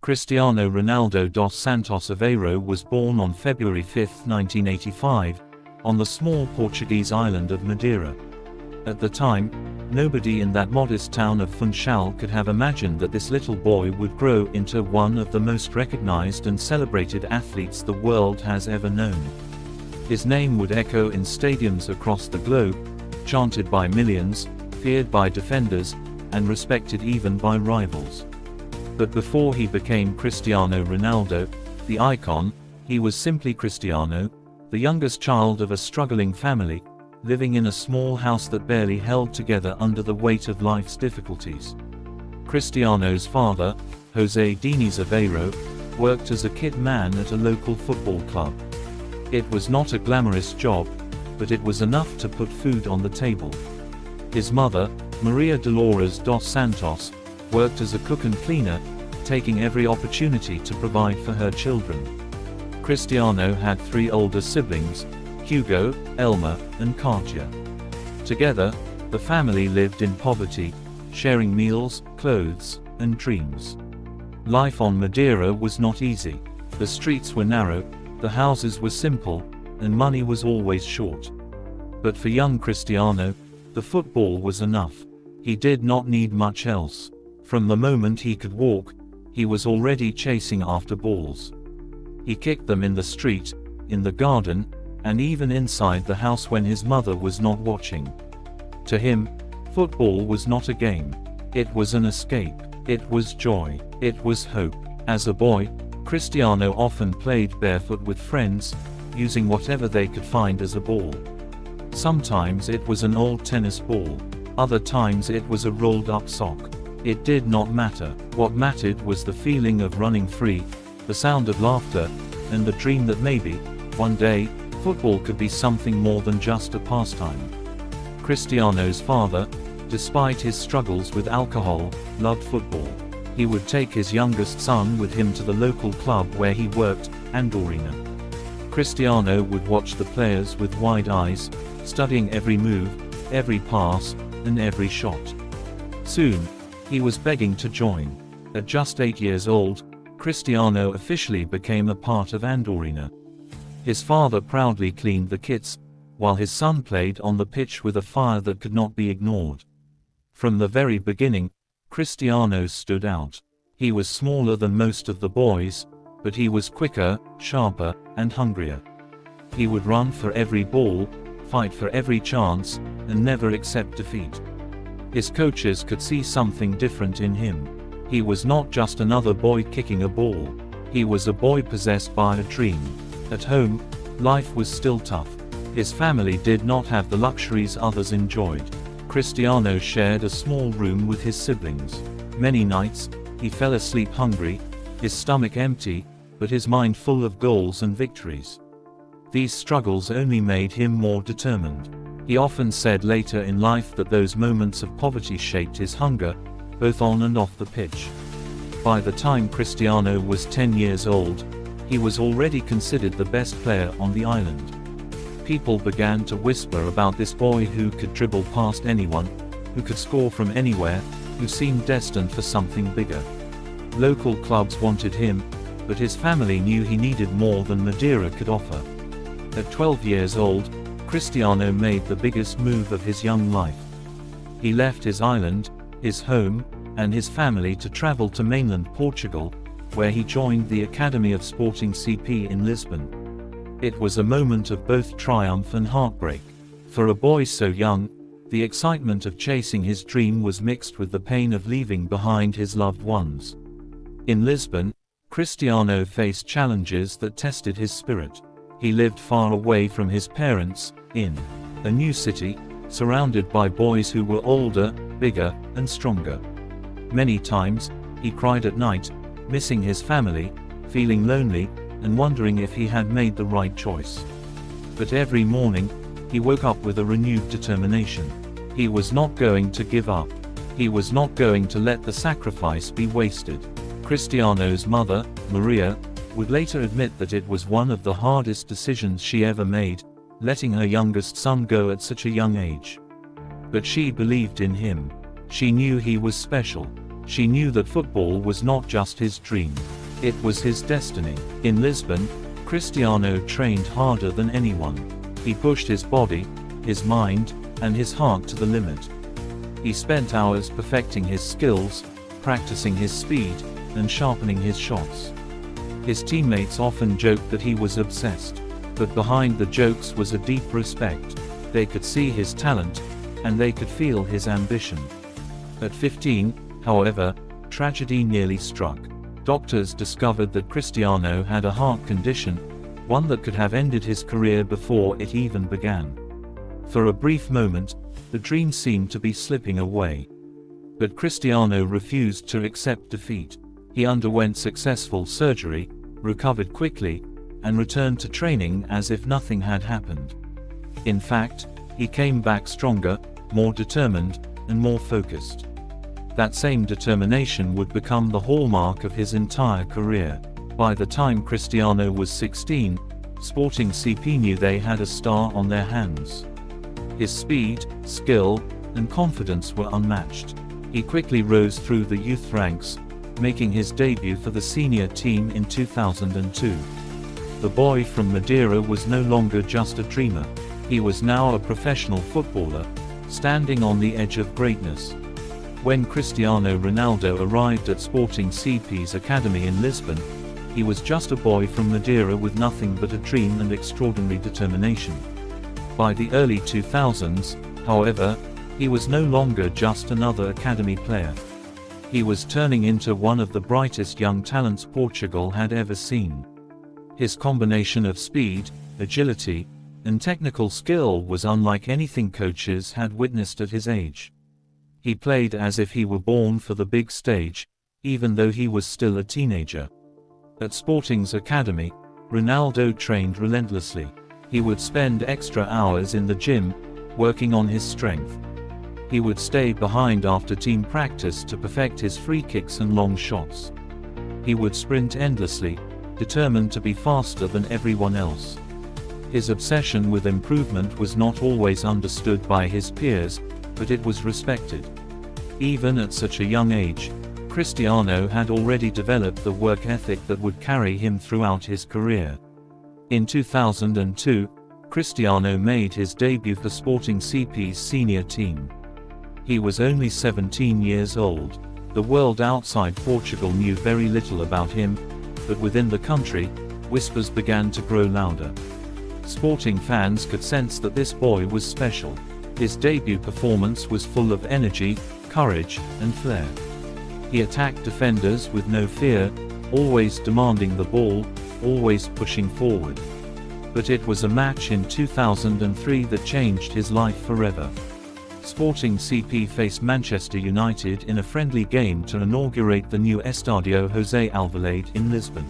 Cristiano Ronaldo dos Santos Aveiro was born on February 5, 1985, on the small Portuguese island of Madeira. At the time, nobody in that modest town of Funchal could have imagined that this little boy would grow into one of the most recognized and celebrated athletes the world has ever known. His name would echo in stadiums across the globe, chanted by millions, feared by defenders, and respected even by rivals. But before he became Cristiano Ronaldo, the icon, he was simply Cristiano, the youngest child of a struggling family, living in a small house that barely held together under the weight of life's difficulties. Cristiano's father, José Diniz Aveiro, worked as a kit man at a local football club. It was not a glamorous job, but it was enough to put food on the table. His mother, Maria Dolores dos Santos, worked as a cook and cleaner, taking every opportunity to provide for her children. Cristiano had 3 older siblings, Hugo, Elma, and Katia. Together, the family lived in poverty, sharing meals, clothes, and dreams. Life on Madeira was not easy. The streets were narrow, the houses were simple, and money was always short. But for young Cristiano, the football was enough. He did not need much else. From the moment he could walk, he was already chasing after balls. He kicked them in the street, in the garden, and even inside the house when his mother was not watching. To him, football was not a game. It was an escape. It was joy. It was hope. As a boy, Cristiano often played barefoot with friends, using whatever they could find as a ball. Sometimes it was an old tennis ball. Other times it was a rolled-up sock. It did not matter. What mattered was the feeling of running free, the sound of laughter, and the dream that maybe, one day, football could be something more than just a pastime. Cristiano's father, despite his struggles with alcohol, loved football. He would take his youngest son with him to the local club where he worked, Andorina. Cristiano would watch the players with wide eyes, studying every move, every pass, and every shot. Soon, he was begging to join. At just 8 years old, Cristiano officially became a part of Andorina. His father proudly cleaned the kits, while his son played on the pitch with a fire that could not be ignored. From the very beginning, Cristiano stood out. He was smaller than most of the boys, but he was quicker, sharper, and hungrier. He would run for every ball, fight for every chance, and never accept defeat. His coaches could see something different in him. He was not just another boy kicking a ball. He was a boy possessed by a dream. At home, life was still tough. His family did not have the luxuries others enjoyed. Cristiano shared a small room with his siblings. Many nights, he fell asleep hungry, his stomach empty, but his mind full of goals and victories. These struggles only made him more determined. He often said later in life that those moments of poverty shaped his hunger, both on and off the pitch. By the time Cristiano was 10 years old, he was already considered the best player on the island. People began to whisper about this boy who could dribble past anyone, who could score from anywhere, who seemed destined for something bigger. Local clubs wanted him, but his family knew he needed more than Madeira could offer. At 12 years old, Cristiano made the biggest move of his young life. He left his island, his home, and his family to travel to mainland Portugal, where he joined the Academy of Sporting CP in Lisbon. It was a moment of both triumph and heartbreak. For a boy so young, the excitement of chasing his dream was mixed with the pain of leaving behind his loved ones. In Lisbon, Cristiano faced challenges that tested his spirit. He lived far away from his parents, in a new city, surrounded by boys who were older, bigger, and stronger. Many times, he cried at night, missing his family, feeling lonely, and wondering if he had made the right choice. But every morning, he woke up with a renewed determination. He was not going to give up. He was not going to let the sacrifice be wasted. Cristiano's mother, Maria, would later admit that it was one of the hardest decisions she ever made, letting her youngest son go at such a young age. But she believed in him. She knew he was special. She knew that football was not just his dream. It was his destiny. In Lisbon, Cristiano trained harder than anyone. He pushed his body, his mind, and his heart to the limit. He spent hours perfecting his skills, practicing his speed, and sharpening his shots. His teammates often joked that he was obsessed. But behind the jokes was a deep respect. They could see his talent, and they could feel his ambition. At 15, however, tragedy nearly struck. Doctors discovered that Cristiano had a heart condition, one that could have ended his career before it even began. For a brief moment, the dream seemed to be slipping away. But Cristiano refused to accept defeat. He underwent successful surgery, recovered quickly, and returned to training as if nothing had happened. In fact, he came back stronger, more determined, and more focused. That same determination would become the hallmark of his entire career. By the time Cristiano was 16, Sporting CP knew they had a star on their hands. His speed, skill, and confidence were unmatched. He quickly rose through the youth ranks, making his debut for the senior team in 2002. The boy from Madeira was no longer just a dreamer. He was now a professional footballer, standing on the edge of greatness. When Cristiano Ronaldo arrived at Sporting CP's academy in Lisbon, he was just a boy from Madeira with nothing but a dream and extraordinary determination. By the early 2000s, however, he was no longer just another academy player. He was turning into one of the brightest young talents Portugal had ever seen. His combination of speed, agility, and technical skill was unlike anything coaches had witnessed at his age. He played as if he were born for the big stage, even though he was still a teenager. At Sporting's academy, Ronaldo trained relentlessly. He would spend extra hours in the gym, working on his strength. He would stay behind after team practice to perfect his free kicks and long shots. He would sprint endlessly, determined to be faster than everyone else. His obsession with improvement was not always understood by his peers, but it was respected. Even at such a young age, Cristiano had already developed the work ethic that would carry him throughout his career. In 2002, Cristiano made his debut for Sporting CP's senior team. He was only 17 years old. The world outside Portugal knew very little about him, but within the country, whispers began to grow louder. Sporting fans could sense that this boy was special. His debut performance was full of energy, courage, and flair. He attacked defenders with no fear, always demanding the ball, always pushing forward. But it was a match in 2003 that changed his life forever. Sporting CP faced Manchester United in a friendly game to inaugurate the new Estadio José Alvalade in Lisbon.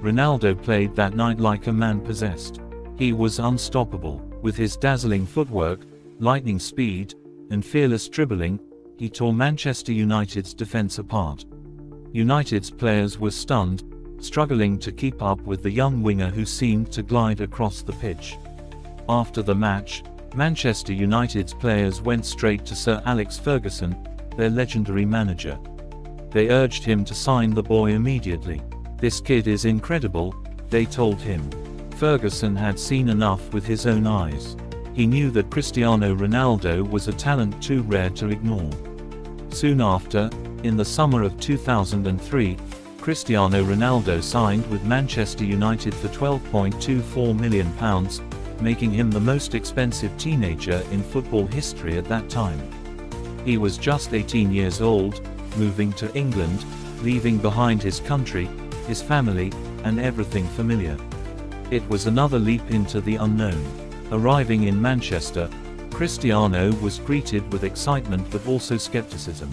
Ronaldo played that night like a man possessed. He was unstoppable. With his dazzling footwork, lightning speed, and fearless dribbling, he tore Manchester United's defense apart. United's players were stunned, struggling to keep up with the young winger who seemed to glide across the pitch. After the match, Manchester United's players went straight to Sir Alex Ferguson, their legendary manager. They urged him to sign the boy immediately. "This kid is incredible," they told him. Ferguson had seen enough with his own eyes. He knew that Cristiano Ronaldo was a talent too rare to ignore. Soon after, in the summer of 2003, Cristiano Ronaldo signed with Manchester United for £12.24 million, making him the most expensive teenager in football history at that time. He was just 18 years old, moving to England, leaving behind his country, his family, and everything familiar. It was another leap into the unknown. Arriving in Manchester, Cristiano was greeted with excitement but also skepticism.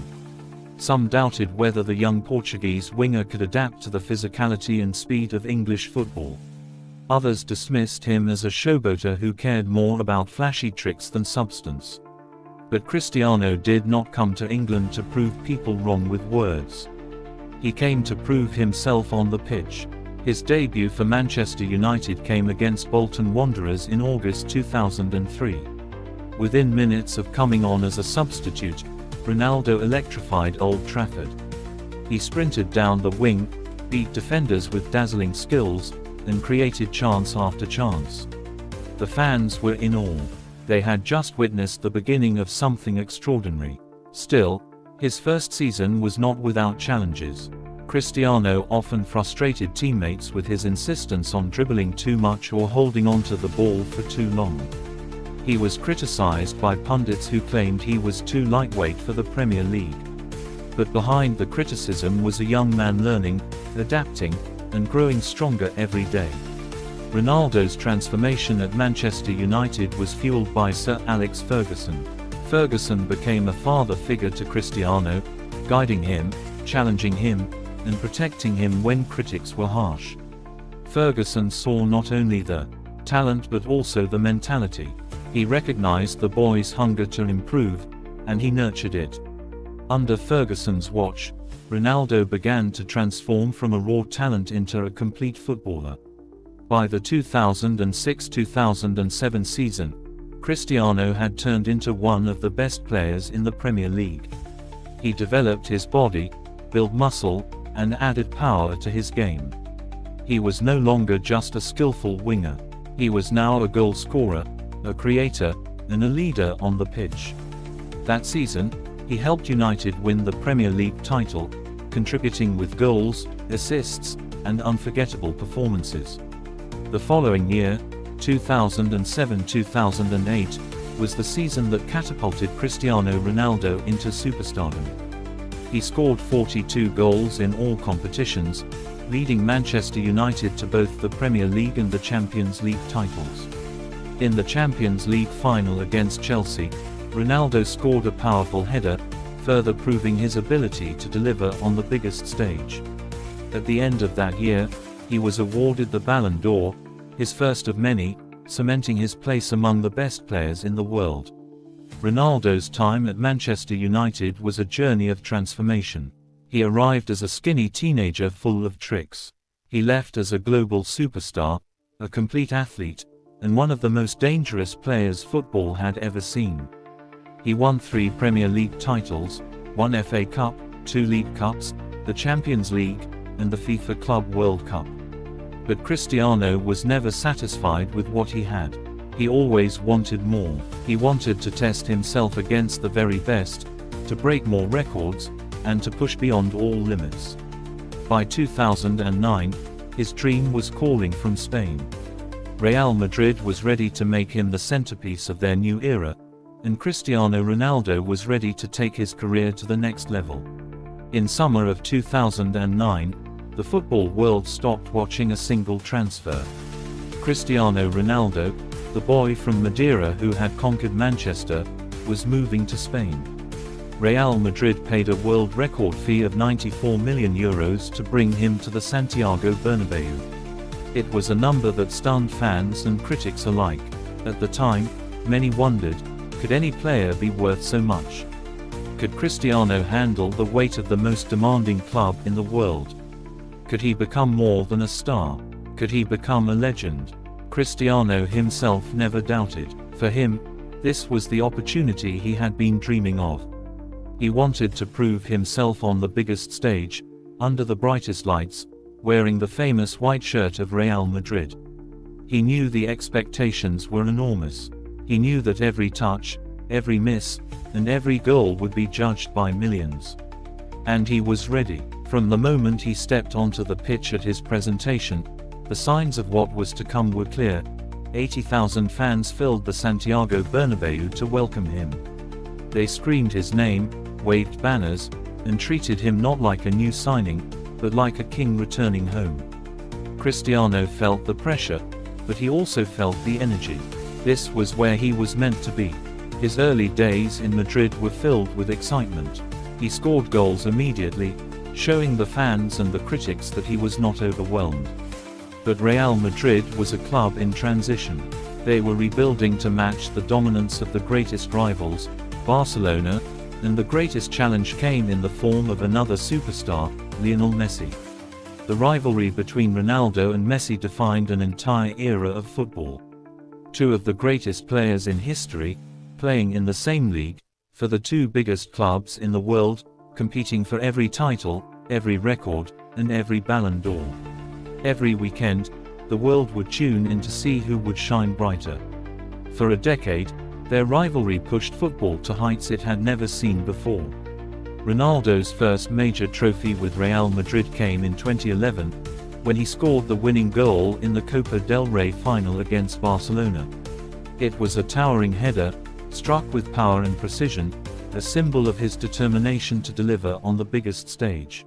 Some doubted whether the young Portuguese winger could adapt to the physicality and speed of English football. Others dismissed him as a showboater who cared more about flashy tricks than substance. But Cristiano did not come to England to prove people wrong with words. He came to prove himself on the pitch. His debut for Manchester United came against Bolton Wanderers in August 2003. Within minutes of coming on as a substitute, Ronaldo electrified Old Trafford. He sprinted down the wing, beat defenders with dazzling skills, and created chance after chance. The fans were in awe. They had just witnessed the beginning of something extraordinary. Still, his first season was not without challenges. Cristiano often frustrated teammates with his insistence on dribbling too much or holding onto the ball for too long. He was criticized by pundits who claimed he was too lightweight for the Premier League. But behind the criticism was a young man learning, adapting, and growing stronger every day. Ronaldo's transformation at Manchester United was fueled by Sir Alex Ferguson. Ferguson became a father figure to Cristiano, guiding him, challenging him, and protecting him when critics were harsh. Ferguson saw not only the talent but also the mentality. He recognized the boy's hunger to improve, and he nurtured it. Under Ferguson's watch, Ronaldo began to transform from a raw talent into a complete footballer. By the 2006-2007 season, Cristiano had turned into one of the best players in the Premier League. He developed his body, built muscle, and added power to his game. He was no longer just a skillful winger. He was now a goal scorer, a creator, and a leader on the pitch. That season, he helped United win the Premier League title, contributing with goals, assists, and unforgettable performances. The following year, 2007-2008, was the season that catapulted Cristiano Ronaldo into superstardom. He scored 42 goals in all competitions, leading Manchester United to both the Premier League and the Champions League titles. In the Champions League final against Chelsea, Ronaldo scored a powerful header, further proving his ability to deliver on the biggest stage. At the end of that year, he was awarded the Ballon d'Or, his first of many, cementing his place among the best players in the world. Ronaldo's time at Manchester United was a journey of transformation. He arrived as a skinny teenager full of tricks. He left as a global superstar, a complete athlete, and one of the most dangerous players football had ever seen. He won 3 Premier League titles, 1 FA Cup, 2 League Cups, the Champions League, and the FIFA Club World Cup. But Cristiano was never satisfied with what he had. He always wanted more. He wanted to test himself against the very best, to break more records, and to push beyond all limits. By 2009, his dream was calling from Spain. Real Madrid was ready to make him the centerpiece of their new era, and Cristiano Ronaldo was ready to take his career to the next level. In summer of 2009, the football world stopped watching a single transfer. Cristiano Ronaldo, the boy from Madeira who had conquered Manchester, was moving to Spain. Real Madrid paid a world record fee of €94 million to bring him to the Santiago Bernabeu. It was a number that stunned fans and critics alike. At the time, many wondered, could any player be worth so much? Could Cristiano handle the weight of the most demanding club in the world? Could he become more than a star? Could he become a legend? Cristiano himself never doubted. For him, this was the opportunity he had been dreaming of. He wanted to prove himself on the biggest stage, under the brightest lights, wearing the famous white shirt of Real Madrid. He knew the expectations were enormous. He knew that every touch, every miss, and every goal would be judged by millions. And he was ready. From the moment he stepped onto the pitch at his presentation, the signs of what was to come were clear. 80,000 fans filled the Santiago Bernabeu to welcome him. They screamed his name, waved banners, and treated him not like a new signing, but like a king returning home. Cristiano felt the pressure, but he also felt the energy. This was where he was meant to be. His early days in Madrid were filled with excitement. He scored goals immediately, showing the fans and the critics that he was not overwhelmed. But Real Madrid was a club in transition. They were rebuilding to match the dominance of the greatest rivals, Barcelona, and the greatest challenge came in the form of another superstar, Lionel Messi. The rivalry between Ronaldo and Messi defined an entire era of football. Two of the greatest players in history, playing in the same league, For the two biggest clubs in the world, competing for every title, every record, and every Ballon d'Or. Every weekend, the world would tune in to see who would shine brighter. For a decade, their rivalry pushed football to heights it had never seen before. Ronaldo's first major trophy with Real Madrid came in 2011, when he scored the winning goal in the Copa del Rey final against Barcelona. It was a towering header, struck with power and precision, a symbol of his determination to deliver on the biggest stage.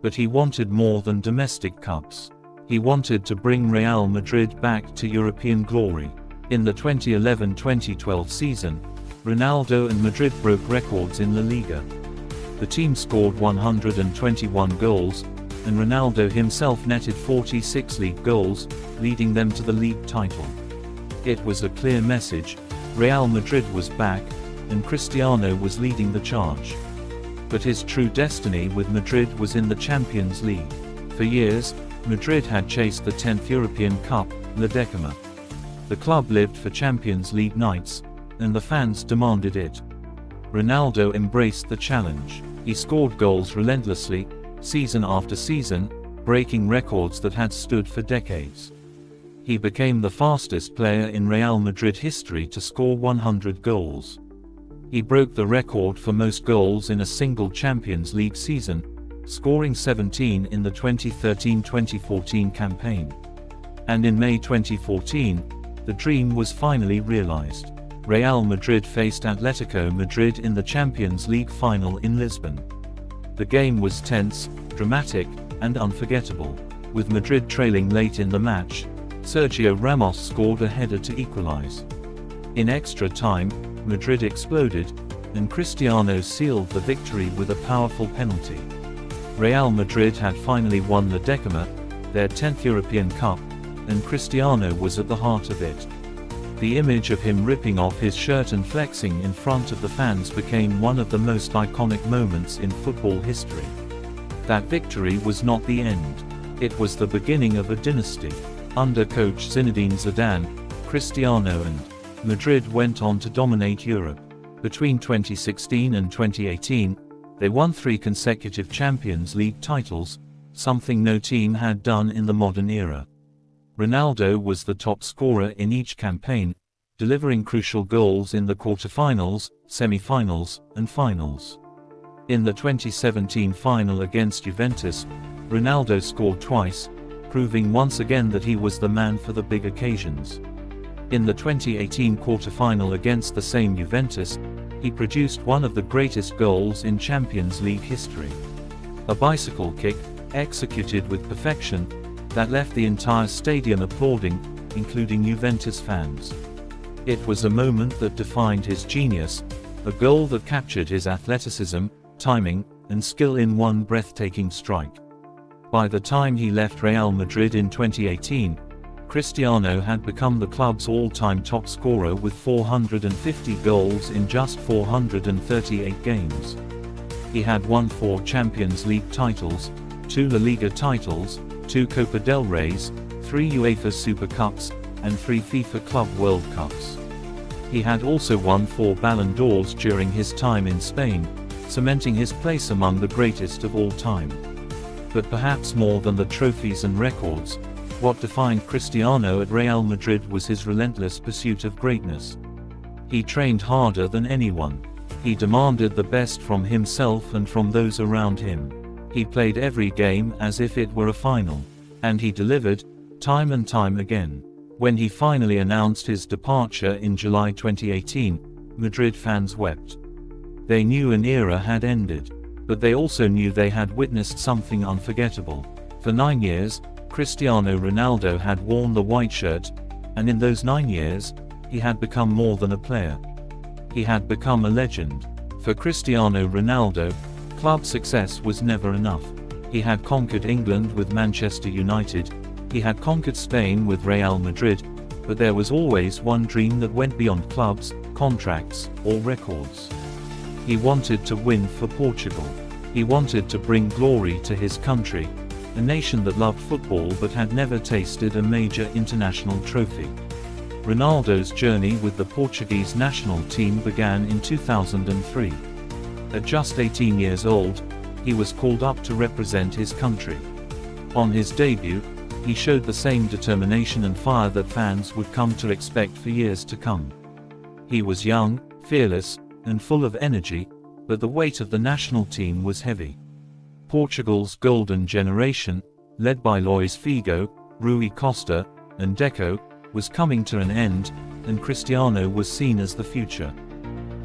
But he wanted more than domestic cups. He wanted to bring Real Madrid back to European glory. In the 2011-2012 season, Ronaldo and Madrid broke records in La Liga. The team scored 121 goals, and Ronaldo himself netted 46 league goals, leading them to the league title. It was a clear message: Real Madrid was back, and Cristiano was leading the charge. But his true destiny with Madrid was in the Champions League. For years, Madrid had chased the 10th European Cup, La Decima. The club lived for Champions League nights, and the fans demanded it. Ronaldo embraced the challenge. He scored goals relentlessly, season after season, breaking records that had stood for decades. He became the fastest player in Real Madrid history to score 100 goals. He broke the record for most goals in a single Champions League season, scoring 17 in the 2013-2014 campaign. And in May 2014, the dream was finally realized. Real Madrid faced Atletico Madrid in the Champions League final in Lisbon. The game was tense, dramatic, and unforgettable. With Madrid trailing late in the match, Sergio Ramos scored a header to equalize. In extra time, Madrid exploded, and Cristiano sealed the victory with a powerful penalty. Real Madrid had finally won La Decima, their 10th European Cup, and Cristiano was at the heart of it. The image of him ripping off his shirt and flexing in front of the fans became one of the most iconic moments in football history. That victory was not the end. It was the beginning of a dynasty. Under coach Zinedine Zidane, Cristiano and Madrid went on to dominate Europe. Between 2016 and 2018, they won 3 consecutive Champions League titles, something no team had done in the modern era. Ronaldo was the top scorer in each campaign, delivering crucial goals in the quarterfinals, semi-finals, and finals. In the 2017 final against Juventus, Ronaldo scored twice, proving once again that he was the man for the big occasions. In the 2018 quarterfinal against the same Juventus, he produced one of the greatest goals in Champions League history. A bicycle kick, executed with perfection, that left the entire stadium applauding, including Juventus fans. It was a moment that defined his genius, a goal that captured his athleticism, timing, and skill in one breathtaking strike. By the time he left Real Madrid in 2018, Cristiano had become the club's all-time top scorer with 450 goals in just 438 games. He had won 4 Champions League titles, 2 La Liga titles, 2 Copa del Reys, 3 UEFA Super Cups, and 3 FIFA Club World Cups. He had also won 4 Ballon d'Ors during his time in Spain, cementing his place among the greatest of all time. But perhaps more than the trophies and records, what defined Cristiano at Real Madrid was his relentless pursuit of greatness. He trained harder than anyone. He demanded the best from himself and from those around him. He played every game as if it were a final. And he delivered, time and time again. When he finally announced his departure in July 2018, Madrid fans wept. They knew an era had ended. But they also knew they had witnessed something unforgettable. For 9 years, Cristiano Ronaldo had worn the white shirt, and in those 9 years, he had become more than a player. He had become a legend. For Cristiano Ronaldo, club success was never enough. He had conquered England with Manchester United, he had conquered Spain with Real Madrid, but there was always one dream that went beyond clubs, contracts, or records. He wanted to win for Portugal. He wanted to bring glory to his country, a nation that loved football but had never tasted a major international trophy. Ronaldo's journey with the Portuguese national team began in 2003. At just 18 years old, he was called up to represent his country. On his debut, he showed the same determination and fire that fans would come to expect for years to come. He was young, fearless, and full of energy, but the weight of the national team was heavy. Portugal's golden generation, led by Luís Figo, Rui Costa, and Deco, was coming to an end, and Cristiano was seen as the future.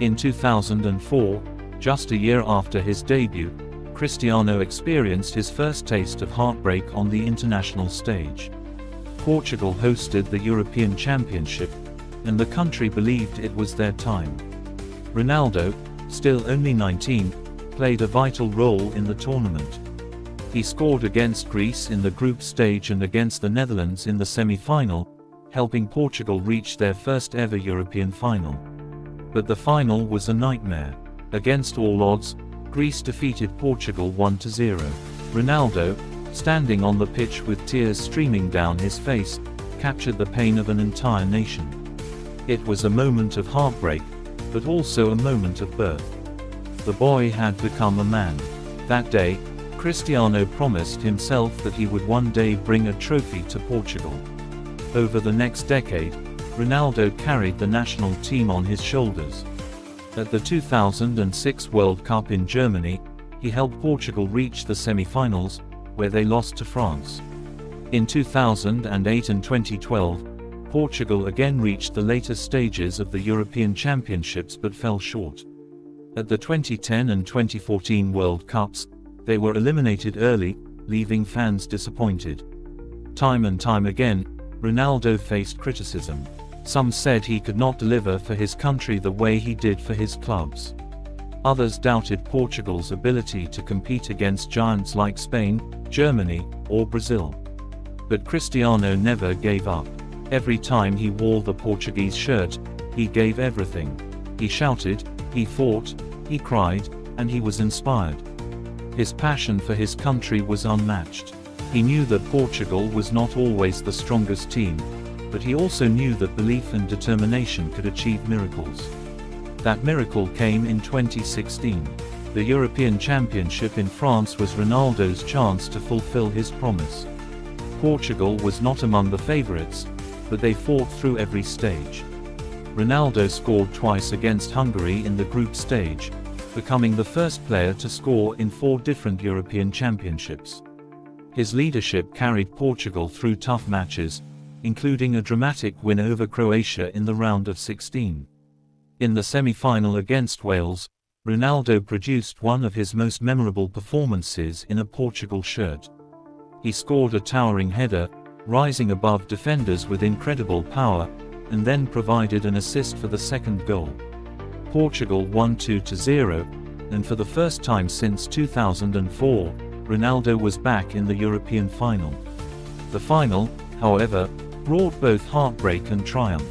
In 2004, just a year after his debut, Cristiano experienced his first taste of heartbreak on the international stage. Portugal hosted the European Championship, and the country believed it was their time. Ronaldo, still only 19, played a vital role in the tournament. He scored against Greece in the group stage and against the Netherlands in the semi-final, helping Portugal reach their first ever European final. But the final was a nightmare. Against all odds, Greece defeated Portugal 1-0. Ronaldo, standing on the pitch with tears streaming down his face, captured the pain of an entire nation. It was a moment of heartbreak, but also a moment of birth. The boy had become a man. That day, Cristiano promised himself that he would one day bring a trophy to Portugal. Over the next decade, Ronaldo carried the national team on his shoulders. At the 2006 World Cup in Germany, he helped Portugal reach the semi-finals, where they lost to France. In 2008 and 2012, Portugal again reached the later stages of the European Championships but fell short. At the 2010 and 2014 World Cups, they were eliminated early, leaving fans disappointed. Time and time again, Ronaldo faced criticism. Some said he could not deliver for his country the way he did for his clubs. Others doubted Portugal's ability to compete against giants like Spain, Germany, or Brazil. But Cristiano never gave up. Every time he wore the Portuguese shirt, he gave everything. He shouted, he fought, he cried, and he was inspired. His passion for his country was unmatched. He knew that Portugal was not always the strongest team, but he also knew that belief and determination could achieve miracles. That miracle came in 2016. The European Championship in France was Ronaldo's chance to fulfill his promise. Portugal was not among the favourites, but they fought through every stage. Ronaldo scored twice against Hungary in the group stage, becoming the first player to score in 4 different European Championships. His leadership carried Portugal through tough matches, including a dramatic win over Croatia in the round of 16. In the semi-final against Wales, Ronaldo produced one of his most memorable performances in a Portugal shirt. He scored a towering header, rising above defenders with incredible power, and then provided an assist for the second goal. Portugal won 2-0, and for the first time since 2004, Ronaldo was back in the European final. The final, however, brought both heartbreak and triumph.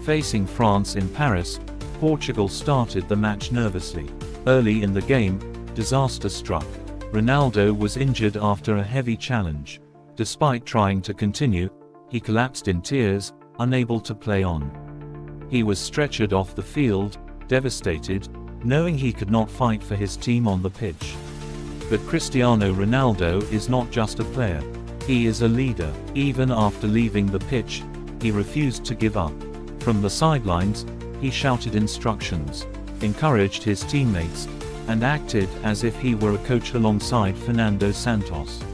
Facing France in Paris, Portugal started the match nervously. Early in the game, disaster struck. Ronaldo was injured after a heavy challenge. Despite trying to continue, he collapsed in tears, unable to play on. He was stretchered off the field, devastated, knowing he could not fight for his team on the pitch. But Cristiano Ronaldo is not just a player. He is a leader. Even after leaving the pitch, he refused to give up. From the sidelines, he shouted instructions, encouraged his teammates, and acted as if he were a coach alongside Fernando Santos.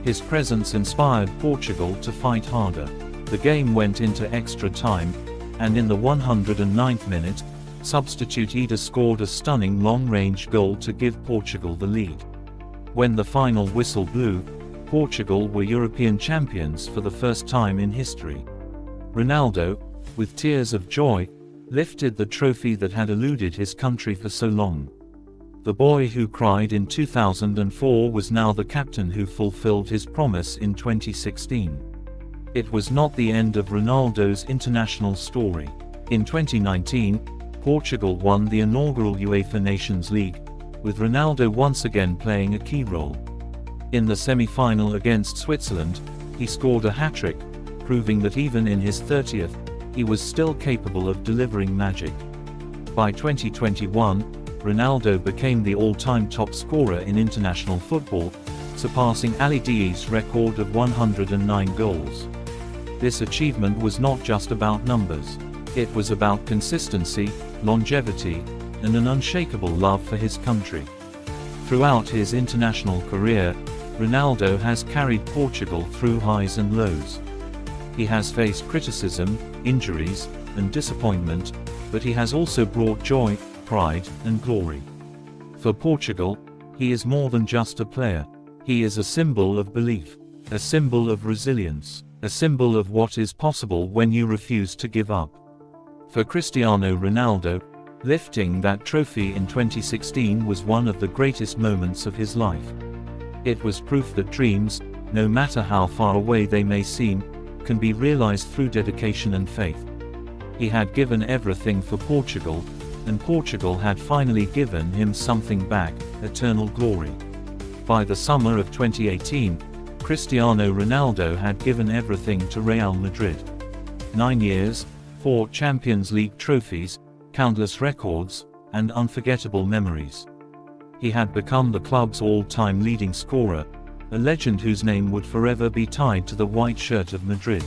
His presence inspired Portugal to fight harder. The game went into extra time, and in the 109th minute, substitute Eder scored a stunning long-range goal to give Portugal the lead. When the final whistle blew, Portugal were European champions for the first time in history. Ronaldo, with tears of joy, lifted the trophy that had eluded his country for so long. The boy who cried in 2004 was now the captain who fulfilled his promise in 2016. It was not the end of Ronaldo's international story. In 2019, Portugal won the inaugural UEFA Nations League, with Ronaldo once again playing a key role. In the semi-final against Switzerland, he scored a hat-trick, proving that even in his 30th, he was still capable of delivering magic. By 2021, Ronaldo became the all-time top scorer in international football, surpassing Ali Di's record of 109 goals. This achievement was not just about numbers. It was about consistency, longevity, and an unshakable love for his country. Throughout his international career, Ronaldo has carried Portugal through highs and lows. He has faced criticism, injuries, and disappointment, but he has also brought joy, pride, and glory. For Portugal, he is more than just a player. He is a symbol of belief, a symbol of resilience, a symbol of what is possible when you refuse to give up. For Cristiano Ronaldo, lifting that trophy in 2016 was one of the greatest moments of his life. It was proof that dreams, no matter how far away they may seem, can be realized through dedication and faith. He had given everything for Portugal, and Portugal had finally given him something back, eternal glory. By the summer of 2018, Cristiano Ronaldo had given everything to Real Madrid. 9 years, 4 Champions League trophies, countless records, and unforgettable memories. He had become the club's all-time leading scorer, a legend whose name would forever be tied to the white shirt of Madrid.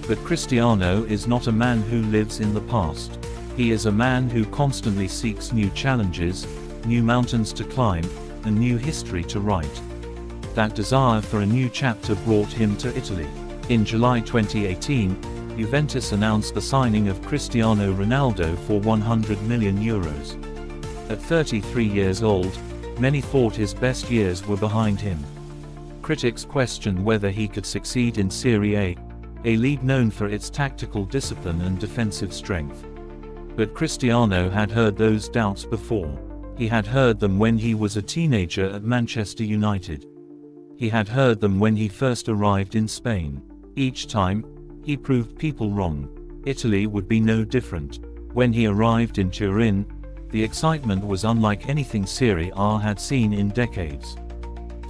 But Cristiano is not a man who lives in the past. He is a man who constantly seeks new challenges, new mountains to climb, and new history to write. That desire for a new chapter brought him to Italy. In July 2018, Juventus announced the signing of Cristiano Ronaldo for €100 million. At 33 years old, many thought his best years were behind him. Critics questioned whether he could succeed in Serie A league known for its tactical discipline and defensive strength. But Cristiano had heard those doubts before. He had heard them when he was a teenager at Manchester United. He had heard them when he first arrived in Spain. Each time, he proved people wrong. Italy would be no different. When he arrived in Turin, the excitement was unlike anything Serie A had seen in decades.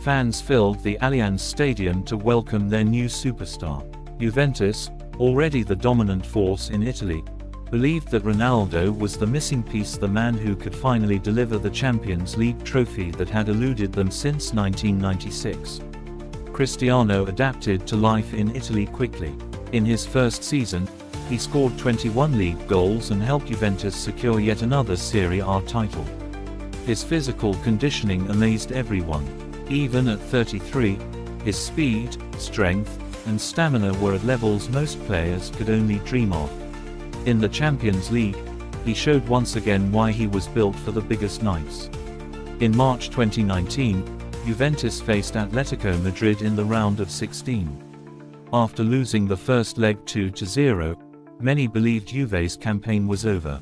Fans filled the Allianz Stadium to welcome their new superstar. Juventus, already the dominant force in Italy, believed that Ronaldo was the missing piece, the man who could finally deliver the Champions League trophy that had eluded them since 1996. Cristiano adapted to life in Italy quickly. In his first season, he scored 21 league goals and helped Juventus secure yet another Serie A title. His physical conditioning amazed everyone. Even at 33, his speed, strength, and stamina were at levels most players could only dream of. In the Champions League, he showed once again why he was built for the biggest nights. In March 2019, Juventus faced Atletico Madrid in the round of 16. After losing the first leg 2-0, many believed Juve's campaign was over.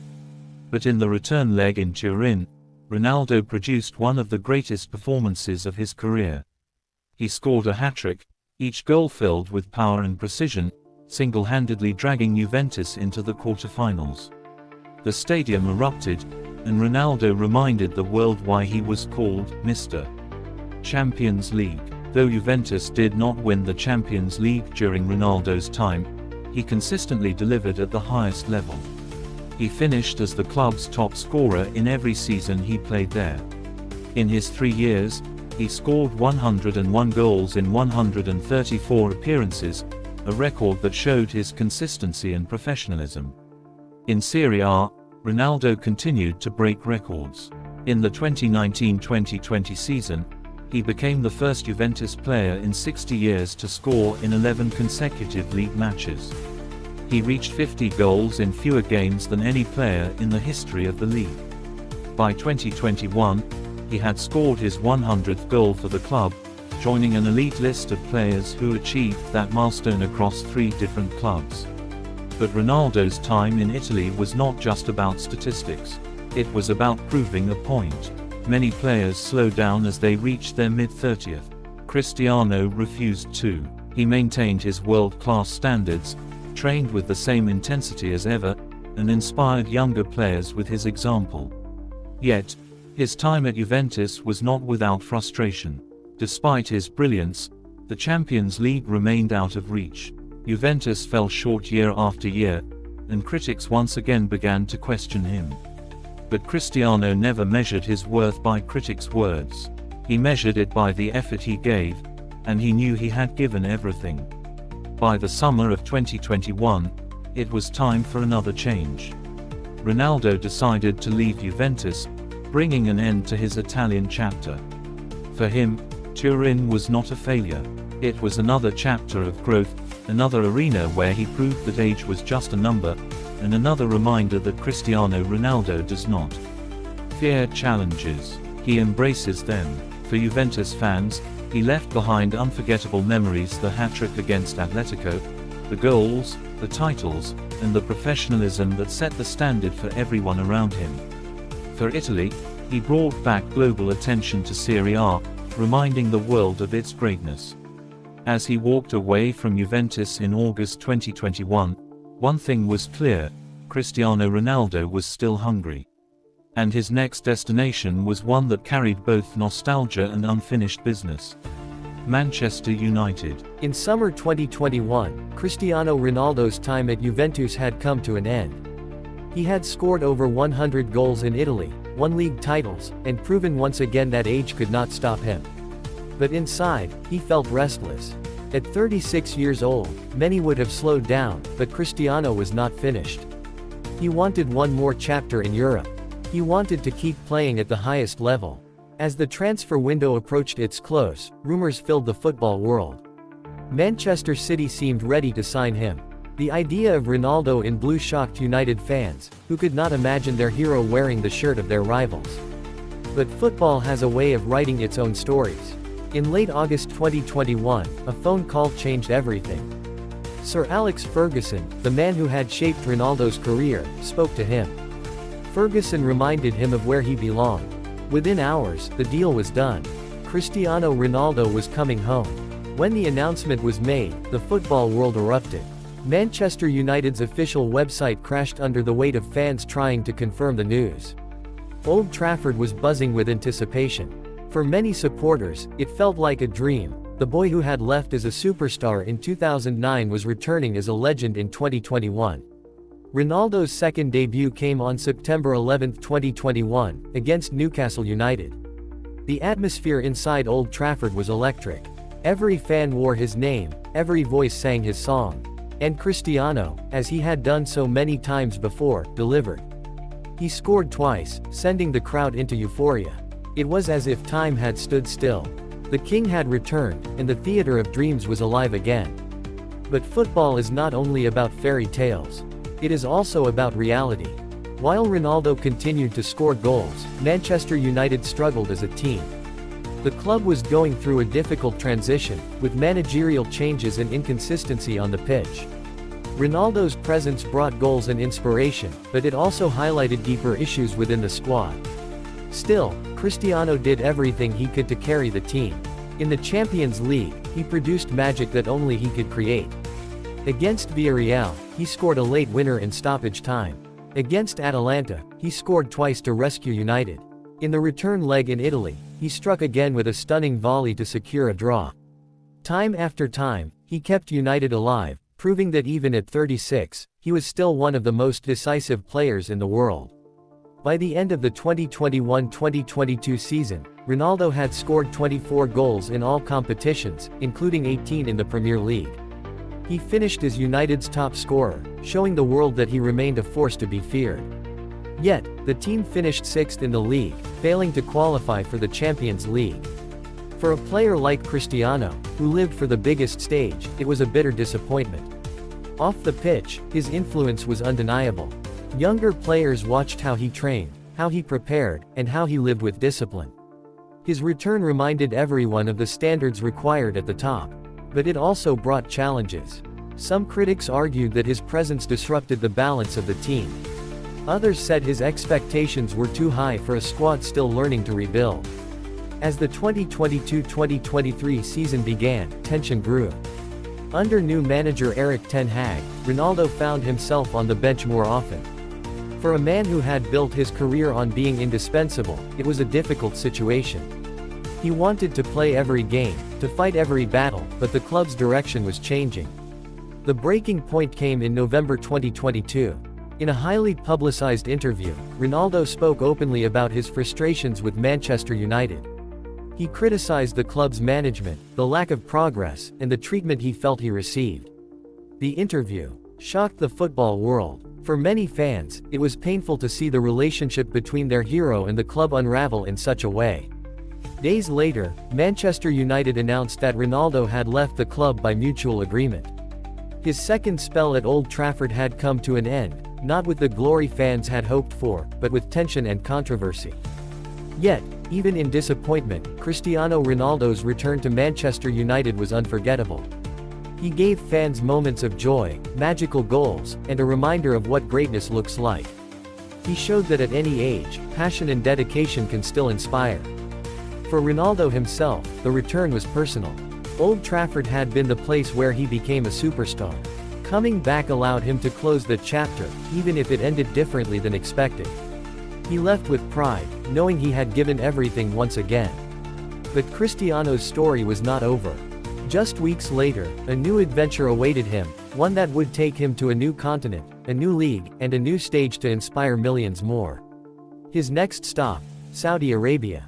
But in the return leg in Turin, Ronaldo produced one of the greatest performances of his career. He scored a hat-trick, each goal filled with power and precision, single-handedly dragging Juventus into the quarter-finals. The stadium erupted, and Ronaldo reminded the world why he was called Mr. Champions League. Though Juventus did not win the Champions League during Ronaldo's time, he consistently delivered at the highest level. He finished as the club's top scorer in every season he played there. In his 3 years, he scored 101 goals in 134 appearances, a record that showed his consistency and professionalism. In Serie A, Ronaldo continued to break records. In the 2019-2020 season, he became the first Juventus player in 60 years to score in 11 consecutive league matches. He reached 50 goals in fewer games than any player in the history of the league. By 2021, he had scored his 100th goal for the club, joining an elite list of players who achieved that milestone across 3 different clubs. But Ronaldo's time in Italy was not just about statistics. It was about proving a point. Many players slowed down as they reached their mid-30th. Cristiano refused to. He maintained his world-class standards, trained with the same intensity as ever, and inspired younger players with his example. Yet, his time at Juventus was not without frustration. Despite his brilliance, the Champions League remained out of reach. Juventus fell short year after year, and critics once again began to question him. But Cristiano never measured his worth by critics' words. He measured it by the effort he gave, and he knew he had given everything. By the summer of 2021, it was time for another change. Ronaldo decided to leave Juventus, bringing an end to his Italian chapter. For him, Turin was not a failure. It was another chapter of growth, another arena where he proved that age was just a number, and another reminder that Cristiano Ronaldo does not fear challenges. He embraces them. For Juventus fans, he left behind unforgettable memories: the hat-trick against Atletico, the goals, the titles, and the professionalism that set the standard for everyone around him. For Italy, he brought back global attention to Serie A, reminding the world of its greatness. As he walked away from Juventus in August 2021, one thing was clear: Cristiano Ronaldo was still hungry. And his next destination was one that carried both nostalgia and unfinished business: Manchester United. In summer 2021, Cristiano Ronaldo's time at Juventus had come to an end. He had scored over 100 goals in Italy, won league titles, and proven once again that age could not stop him. But inside, he felt restless. At 36 years old, many would have slowed down, but Cristiano was not finished. He wanted one more chapter in Europe. He wanted to keep playing at the highest level. As the transfer window approached its close, rumors filled the football world. Manchester City seemed ready to sign him. The idea of Ronaldo in blue shocked United fans, who could not imagine their hero wearing the shirt of their rivals. But football has a way of writing its own stories. In late August 2021, a phone call changed everything. Sir Alex Ferguson, the man who had shaped Ronaldo's career, spoke to him. Ferguson reminded him of where he belonged. Within hours, the deal was done. Cristiano Ronaldo was coming home. When the announcement was made, the football world erupted. Manchester United's official website crashed under the weight of fans trying to confirm the news. Old Trafford was buzzing with anticipation. For many supporters, it felt like a dream. The boy who had left as a superstar in 2009 was returning as a legend in 2021. Ronaldo's second debut came on September 11, 2021, against Newcastle United. The atmosphere inside Old Trafford was electric. Every fan wore his name, every voice sang his song. And Cristiano, as he had done so many times before, delivered. He scored twice, sending the crowd into euphoria. It was as if time had stood still. The king had returned, and the theater of dreams was alive again. But football is not only about fairy tales. It is also about reality. While Ronaldo continued to score goals, Manchester United struggled as a team. The club was going through a difficult transition, with managerial changes and inconsistency on the pitch. Ronaldo's presence brought goals and inspiration, but it also highlighted deeper issues within the squad. Still, Cristiano did everything he could to carry the team. In the Champions League, he produced magic that only he could create. Against Villarreal, he scored a late winner in stoppage time. Against Atalanta, he scored twice to rescue United. In the return leg in Italy, he struck again with a stunning volley to secure a draw. Time after time, he kept United alive, proving that even at 36, he was still one of the most decisive players in the world. By the end of the 2021-2022 season, Ronaldo had scored 24 goals in all competitions, including 18 in the Premier League. He finished as United's top scorer, showing the world that he remained a force to be feared. Yet, the team finished sixth in the league, failing to qualify for the Champions League. For a player like Cristiano, who lived for the biggest stage, it was a bitter disappointment. Off the pitch, his influence was undeniable. Younger players watched how he trained, how he prepared, and how he lived with discipline. His return reminded everyone of the standards required at the top. But it also brought challenges. Some critics argued that his presence disrupted the balance of the team. Others said his expectations were too high for a squad still learning to rebuild. As the 2022-2023 season began, tension grew. Under new manager Erik ten Hag, Ronaldo found himself on the bench more often. For a man who had built his career on being indispensable, it was a difficult situation. He wanted to play every game, to fight every battle, but the club's direction was changing. The breaking point came in November 2022. In a highly publicized interview, Ronaldo spoke openly about his frustrations with Manchester United. He criticized the club's management, the lack of progress, and the treatment he felt he received. The interview shocked the football world. For many fans, it was painful to see the relationship between their hero and the club unravel in such a way. Days later, Manchester United announced that Ronaldo had left the club by mutual agreement. His second spell at Old Trafford had come to an end, not with the glory fans had hoped for, but with tension and controversy. Yet, even in disappointment, Cristiano Ronaldo's return to Manchester United was unforgettable. He gave fans moments of joy, magical goals, and a reminder of what greatness looks like. He showed that at any age, passion and dedication can still inspire. For Ronaldo himself, the return was personal. Old Trafford had been the place where he became a superstar. Coming back allowed him to close the chapter, even if it ended differently than expected. He left with pride, knowing he had given everything once again. But Cristiano's story was not over. Just weeks later, a new adventure awaited him, one that would take him to a new continent, a new league, and a new stage to inspire millions more. His next stop, Saudi Arabia.